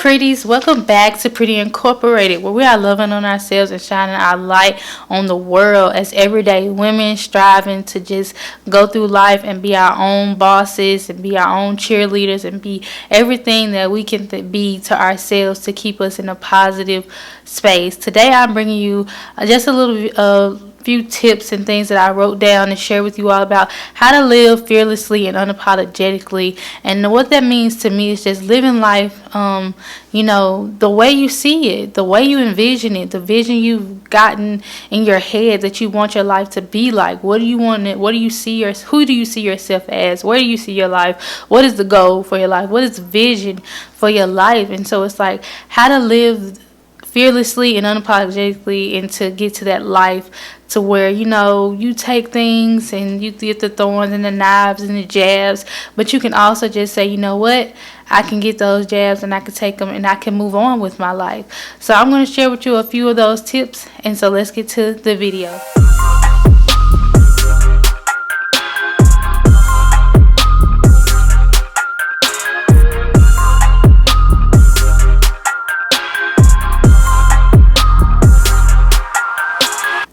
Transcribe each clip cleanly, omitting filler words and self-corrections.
Pretties, welcome back to Pretty Incorporated, where we are loving on ourselves and shining our light on the world as everyday women striving to just go through life and be our own bosses and be our own cheerleaders and be everything that we can be to ourselves to keep us in a positive space. Today I'm bringing you just a little few tips and things that I wrote down and share with you all about how to live fearlessly and unapologetically. And what that means to me is just living life, the way you see it, the way you envision it, the vision you've gotten in your head that you want your life to be like. What do you want it? What do you see who do you see yourself as? Where do you see your life? What is the goal for your life? What is the vision for your life? And so it's like how to live fearlessly and unapologetically and to get to that life to where you take things and you get the thorns and the knives and the jabs, but you can also just say, you know what, I can get those jabs and I can take them and I can move on with my life. So I'm going to share with you a few of those tips, and so let's get to the video.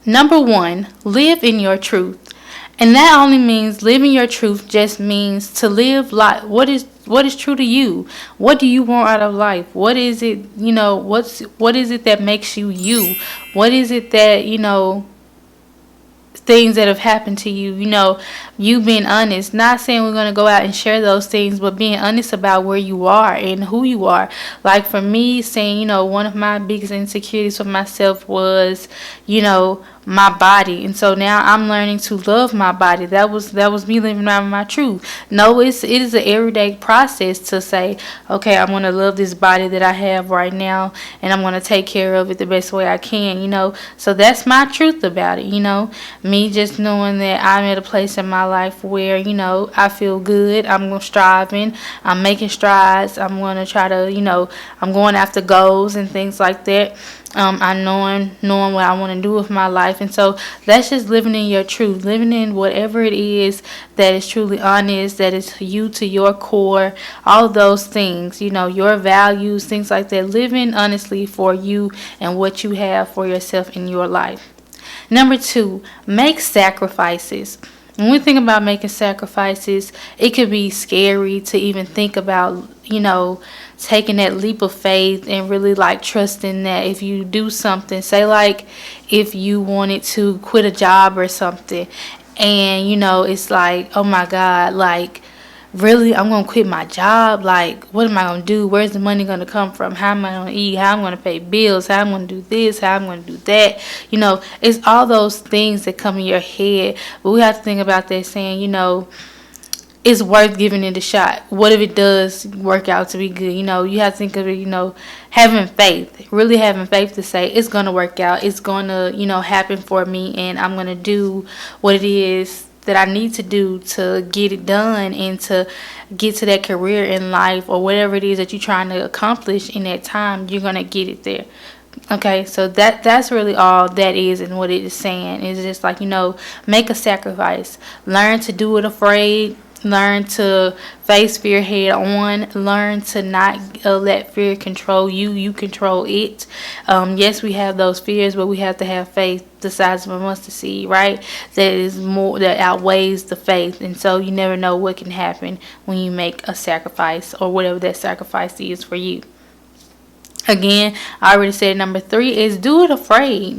Number one, live in your truth. And that only means living your truth just means to live like what is true to you. What do you want out of life? What is it, what is it that makes you you? What is it that, things that have happened to you, you being honest. Not saying we're going to go out and share those things, but being honest about where you are and who you are. Like for me, saying, one of my biggest insecurities for myself was, my body. And so now I'm learning to love my body. That was me living out my truth. No, it is an everyday process to say, okay, I'm going to love this body that I have right now, and I'm going to take care of it the best way I can, So that's my truth about it, Me just knowing that I'm at a place in my life where, I feel good. I'm striving. I'm making strides. I'm going to try to, I'm going after goals and things like that. I'm knowing what I want to do with my life. And so that's just living in your truth, living in whatever it is that is truly honest, that is you to your core, all of those things, your values, things like that, living honestly for you and what you have for yourself in your life. Number two, make sacrifices. When we think about making sacrifices, it could be scary to even think about, taking that leap of faith and really like trusting that if you do something, say like if you wanted to quit a job or something, and it's like, oh my God, like really I'm gonna quit my job, like what am I gonna do? Where's the money gonna come from? How am I gonna eat? How I'm gonna pay bills? How I'm gonna do this? How I'm gonna do that? It's all those things that come in your head, but we have to think about that saying, it's worth giving it a shot. What if it does work out to be good? You have to think of it, having faith, really having faith to say it's going to work out. It's going to, happen for me, and I'm going to do what it is that I need to do to get it done and to get to that career in life or whatever it is that you're trying to accomplish in that time. You're going to get it there. Okay, so that's really all that is, and what it is saying is just like, make a sacrifice. Learn to do it afraid. Learn to face fear head on. Learn to not let fear control you. You control it. Yes, we have those fears, but we have to have faith the size of a mustard seed, right? That outweighs the faith. And so you never know what can happen when you make a sacrifice or whatever that sacrifice is for you. Again, I already said number three is do it afraid.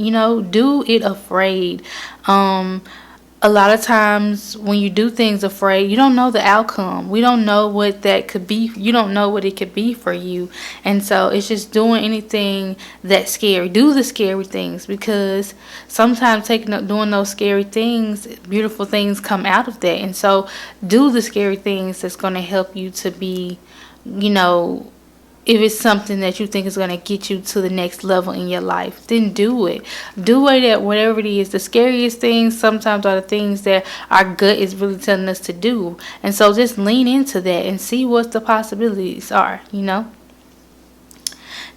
Do it afraid. A lot of times when you do things afraid, you don't know the outcome. We don't know what that could be. You don't know what it could be for you. And so it's just doing anything that's scary. Do the scary things, because sometimes doing those scary things, beautiful things come out of that. And so do the scary things that's going to help you to be, if it's something that you think is going to get you to the next level in your life, then do it. Do it, whatever it is. The scariest things sometimes are the things that our gut is really telling us to do. And so just lean into that and see what the possibilities are,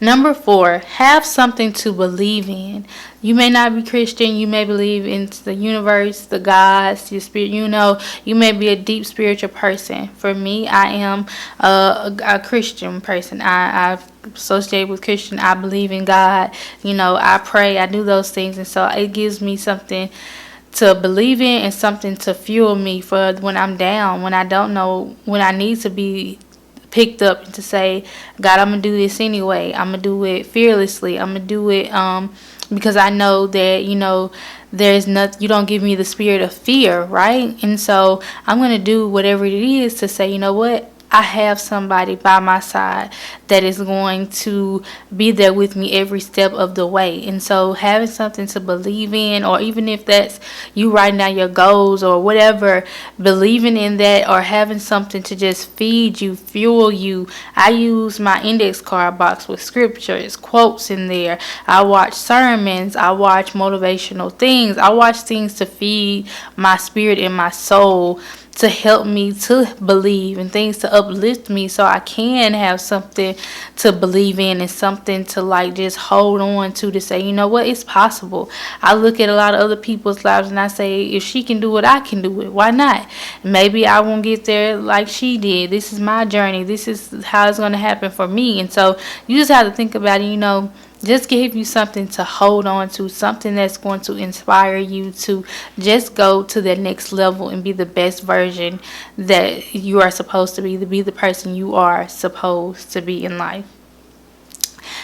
Number 4, have something to believe in. You may not be Christian. You may believe in the universe, the gods, your spirit. You may be a deep spiritual person. For me, I am a Christian person. I associate with Christian. I believe in God. I pray. I do those things. And so it gives me something to believe in and something to fuel me for when I'm down, when I don't know, when I need to be picked up to say, God, I'm gonna do this anyway. I'm gonna do it fearlessly. I'm gonna do it because I know that there's nothing. You don't give me the spirit of fear, right? And so I'm gonna do whatever it is to say, you know what, I have somebody by my side that is going to be there with me every step of the way. And so having something to believe in, or even if that's you writing down your goals or whatever, believing in that, or having something to just feed you, fuel you. I use my index card box with scriptures, quotes in there. I watch sermons. I watch motivational things. I watch things to feed my spirit and my soul, to help me to believe, and things to uplift me so I can have something to believe in and something to just hold on to say, you know what, it's possible. I look at a lot of other people's lives and I say, if she can do it, I can do it. Why not? Maybe I won't get there like she did. This is my journey. This is how it's going to happen for me. And so you just have to think about it, just give you something to hold on to, something that's going to inspire you to just go to the next level and be the best version that you are supposed to be the person you are supposed to be in life.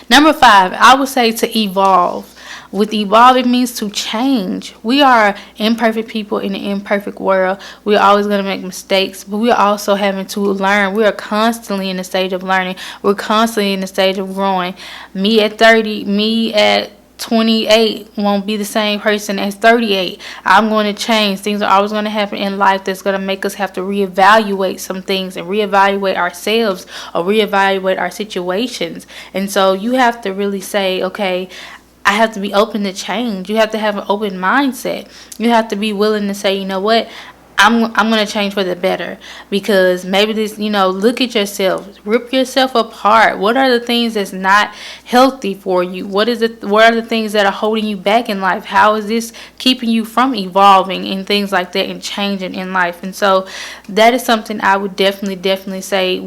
Number 5, I would say to evolve. With evolve, it means to change. We are imperfect people in an imperfect world. We're always going to make mistakes, but we're also having to learn. We are constantly in the stage of learning. We're constantly in the stage of growing. Me at 30, me at 28 won't be the same person as 38. I'm going to change. Things are always going to happen in life that's going to make us have to reevaluate some things and reevaluate ourselves or reevaluate our situations. And so you have to really say, okay, I have to be open to change. You have to have an open mindset. You have to be willing to say, you know what, I'm going to change for the better, because maybe this, look at yourself, rip yourself apart. What are the things that's not healthy for you? What are the things that are holding you back in life? How is this keeping you from evolving and things like that and changing in life? And so that is something I would definitely say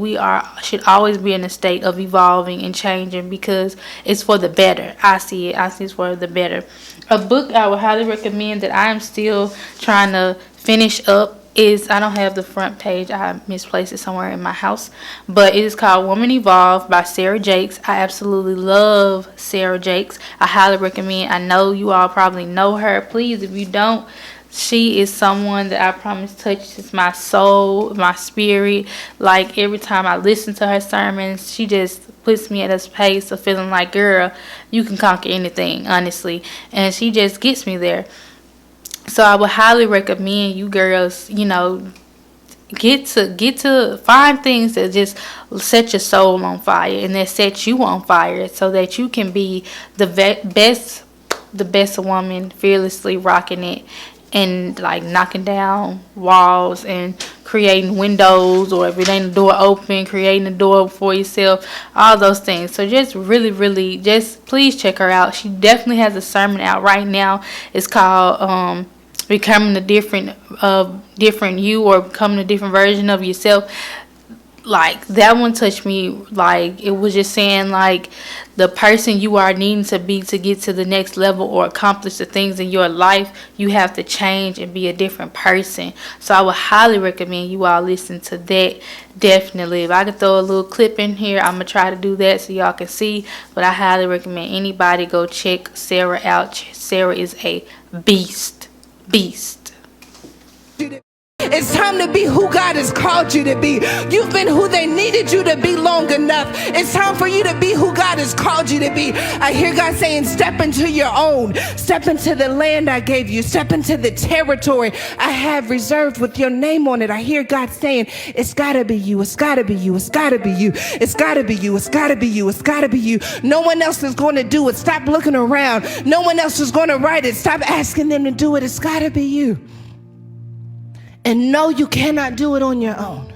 should always be in a state of evolving and changing, because it's for the better. I see it's for the better. A book I would highly recommend that I am still trying to finish up is, I don't have the front page, I misplaced it somewhere in my house, but it is called Woman Evolve by Sarah Jakes. I absolutely love Sarah Jakes. I highly recommend. I know you all probably know her. Please, if you don't, she is someone that I promise touches my soul, my spirit. Like every time I listen to her sermons, she just puts me at a space of feeling like, girl, you can conquer anything, honestly. And she just gets me there. So I would highly recommend you girls, get to find things that just set your soul on fire and that set you on fire, so that you can be the best woman, fearlessly rocking it and knocking down walls and creating windows, or if it ain't a door open, creating a door for yourself, all those things. So just really just please check her out. She definitely has a sermon out right now. It's called becoming a different you, or becoming a different version of yourself. That one touched me. It was just saying the person you are needing to be to get to the next level or accomplish the things in your life, you have to change and be a different person. So I would highly recommend you all listen to that. Definitely, if I could throw a little clip in here, I'm gonna try to do that so y'all can see. But I highly recommend anybody go check Sarah out. Sarah is a beast. It's time to be who God has called you to be. You've been who they needed you to be long enough. It's time for you to be who God has called you to be. I hear God saying, step into your own. Step into the land I gave you. Step into the territory I have reserved with your name on it. I hear God saying, it's gotta be you. It's gotta be you. It's gotta be you. It's gotta be you. It's gotta be you. It's gotta be you. No one else is going to do it. Stop looking around. No one else is going to write it. Stop asking them to do it. It's gotta be you. And no, you cannot do it on your own.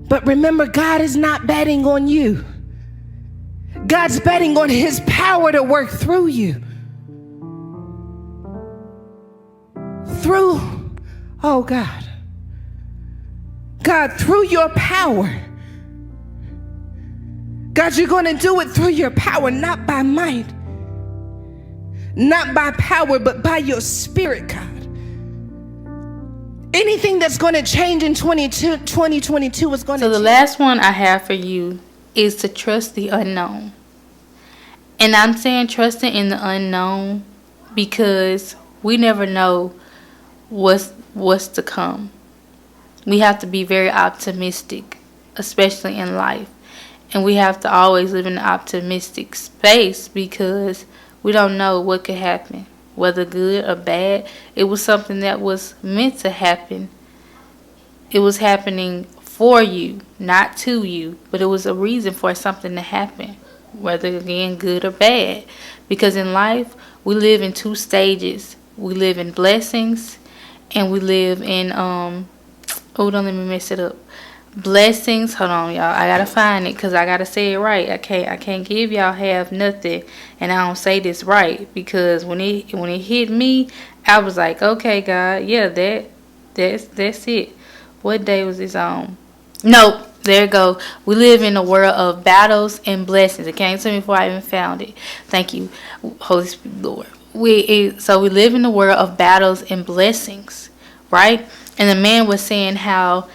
But remember, God is not betting on you. God's betting on his power to work through you. Through, oh God. God, through your power. God, you're going to do it through your power, not by might, not by power, but by your spirit, God. Anything that's going to change in 2022 is going to So the change. last one I have for you is to trust the unknown. And I'm saying trusting in the unknown because we never know what's to come. We have to be very optimistic, especially in life. And we have to always live in an optimistic space because we don't know what could happen, whether good or bad. It was something that was meant to happen. It was happening for you, not to you, but it was a reason for something to happen, whether again good or bad. Because in life, we live in two stages. We live in blessings and we live in oh, don't let me mess it up. Blessings. Hold on, y'all. I gotta find it because I gotta say it right. I can't give y'all half nothing, and I don't say this right because when it hit me, I was like, okay, God, yeah, that's it. What day was this on? Nope. There you go. We live in a world of battles and blessings. It came to me before I even found it. Thank you, Holy Spirit, Lord. So we live in a world of battles and blessings, right? And the man was saying how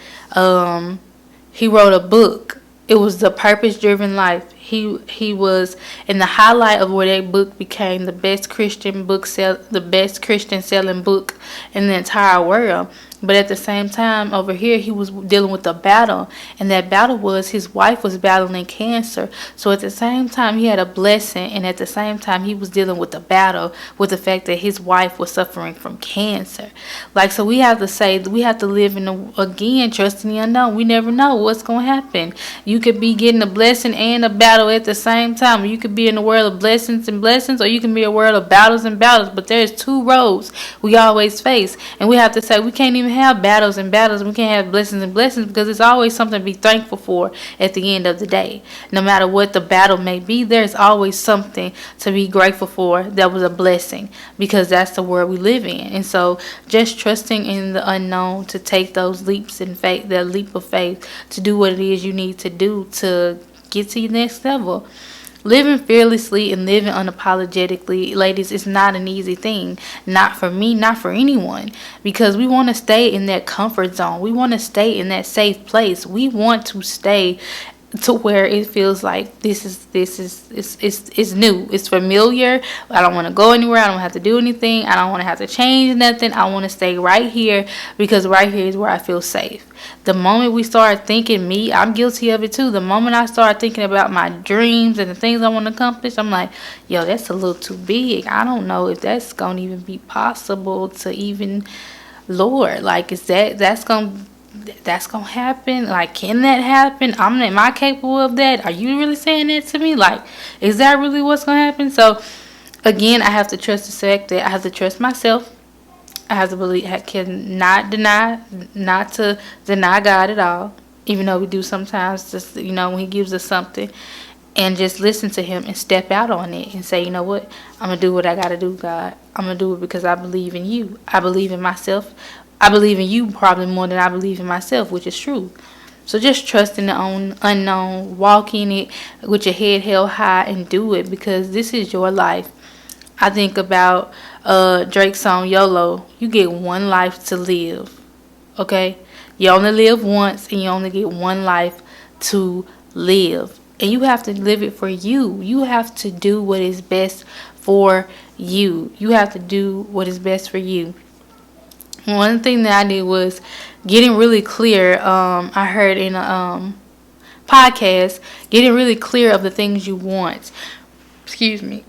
he wrote a book. It was The Purpose Driven Life. He was in the highlight of where that book became the best Christian selling book in the entire world. But at the same time, over here, he was dealing with a battle. And that battle was his wife was battling cancer. So at the same time, he had a blessing. And at the same time, he was dealing with a battle with the fact that his wife was suffering from cancer. Like, so we have to live in, again, trusting the unknown. We never know what's going to happen. You could be getting a blessing and a battle at the same time. You could be in a world of blessings and blessings, or you can be in a world of battles and battles. But there's two roads we always face. And we have to say we can't even have battles and battles. We can't have blessings and blessings because it's always something to be thankful for at the end of the day. No matter what the battle may be, there's always something to be grateful for that was a blessing because that's the world we live in. And so just trusting in the unknown to take those leaps in faith, that leap of faith to do what it is you need to do to get to your next level. Living fearlessly and living unapologetically, ladies, is not an easy thing. Not for me, not for anyone. Because we want to stay in that comfort zone. We want to stay in that safe place. We want to stay to where it feels like this is new. It's familiar. I don't want to go anywhere. I don't have to do anything. I don't want to have to change nothing. I want to stay right here because right here is where I feel safe. The moment we start thinking I'm guilty of it too. The moment I start thinking about my dreams and the things I want to accomplish, I'm like, yo, that's a little too big. I don't know if that's going to even be possible to even, Lord, like, is that's going to happen? Like, can that happen? Am I capable of that? Are you really saying that to me? Like, is that really what's going to happen? So, again, I have to trust the fact that I have to trust myself. I have to believe, I cannot not to deny God at all, even though we do sometimes, just, when he gives us something, and just listen to him and step out on it and say, you know what, I'm going to do what I got to do, God. I'm going to do it because I believe in you. I believe in myself. I believe in you probably more than I believe in myself, which is true. So just trust in the unknown, walk in it with your head held high and do it because this is your life. I think about Drake's song YOLO. You get one life to live. Okay? You only live once and you only get one life to live. And you have to live it for you. You have to do what is best for you. You have to do what is best for you. One thing that I did was getting really clear. I heard in a podcast, getting really clear of the things you want. Excuse me.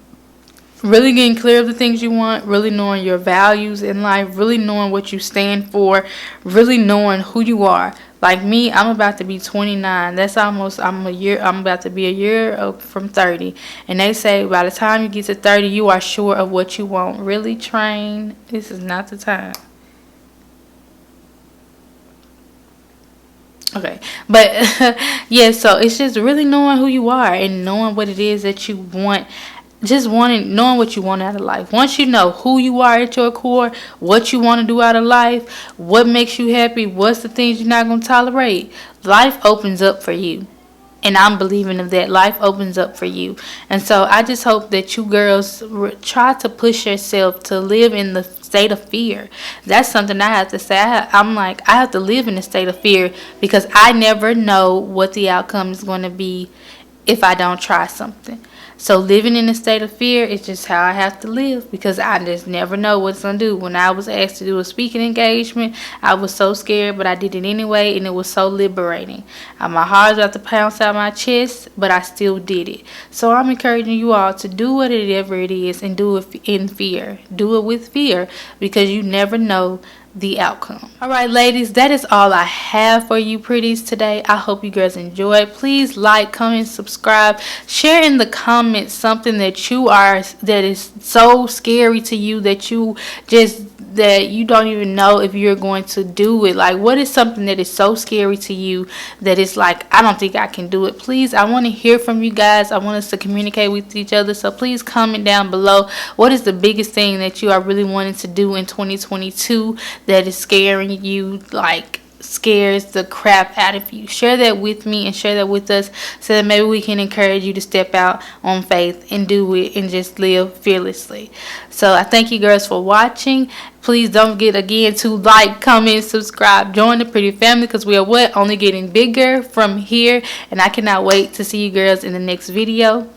Really getting clear of the things you want, really knowing your values in life, really knowing what you stand for, really knowing who you are. Like me, I'm about to be 29. I'm about to be a year from 30. And they say by the time you get to 30, you are sure of what you want. Really, train? This is not the time. Okay, but yeah, so it's just really knowing who you are and knowing what it is that you want. Just knowing what you want out of life. Once you know who you are at your core, what you want to do out of life, what makes you happy, what's the things you're not going to tolerate, life opens up for you. And I'm believing of that. Life opens up for you. And so I just hope that you girls try to push yourself to live in the state of fear. That's something I have to say. I'm like, I have to live in a state of fear because I never know what the outcome is going to be if I don't try something. So living in a state of fear is just how I have to live because I just never know what it's going to do. When I was asked to do a speaking engagement, I was so scared, but I did it anyway, and it was so liberating. My heart was about to pounce out my chest, but I still did it. So I'm encouraging you all to do whatever it is and do it in fear. Do it with fear because you never know the outcome. Alright ladies, that is all I have for you pretties today. I hope you girls enjoyed. Please like, comment, subscribe, share in the comments something that is so scary to you that you don't even know if you're going to do it. Like, what is something that is so scary to you that it's like, I don't think I can do it. Please, I want to hear from you guys. I want us to communicate with each other. So please comment down below. What is the biggest thing that you are really wanting to do in 2022 that is scaring you, like scares the crap out of you? Share that with me and share that with us so that maybe we can encourage you to step out on faith and do it and just live fearlessly. So I thank you girls for watching. Please don't forget again to like, comment, subscribe, join the Pretty family because we are only getting bigger from here, and I cannot wait to see you girls in the next video.